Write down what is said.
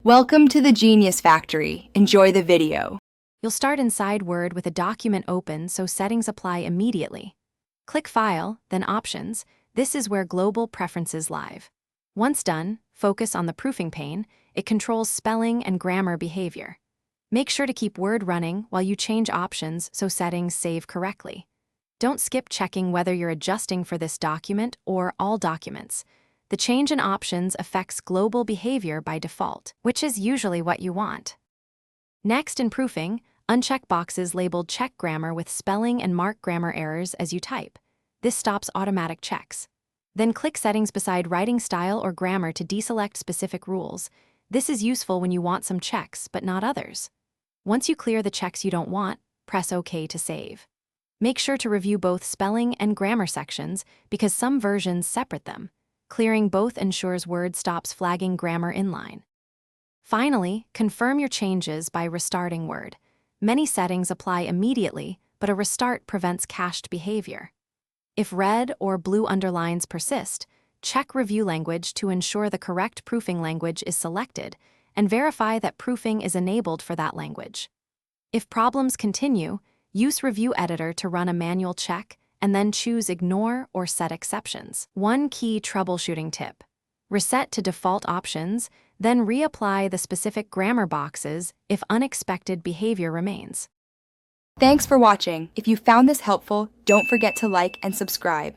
Welcome to the Genius Factory. Enjoy the video. You'll start inside Word with a document open so settings apply immediately. Click File, then Options. This is where Global Preferences live. Once done, focus on the proofing pane. It controls spelling and grammar behavior. Make sure to keep Word running while you change options so settings save correctly. Don't skip checking whether you're adjusting for this document or all documents. The change in options affects global behavior by default, which is usually what you want. Next, in proofing, uncheck boxes labeled Check Grammar with spelling and mark grammar errors as you type. This stops automatic checks. Then click Settings beside Writing Style or Grammar to deselect specific rules. This is useful when you want some checks, but not others. Once you clear the checks you don't want, press OK to save. Make sure to review both spelling and grammar sections because some versions separate them. Clearing both ensures Word stops flagging grammar inline. Finally, confirm your changes by restarting Word. Many settings apply immediately, but a restart prevents cached behavior. If red or blue underlines persist, check Review Language to ensure the correct proofing language is selected and verify that proofing is enabled for that language. If problems continue, use Review Editor to run a manual check and then choose Ignore or Set Exceptions. One key troubleshooting tip: reset to default options, then reapply the specific grammar boxes if unexpected behavior remains. Thanks for watching. If you found this helpful, don't forget to like and subscribe.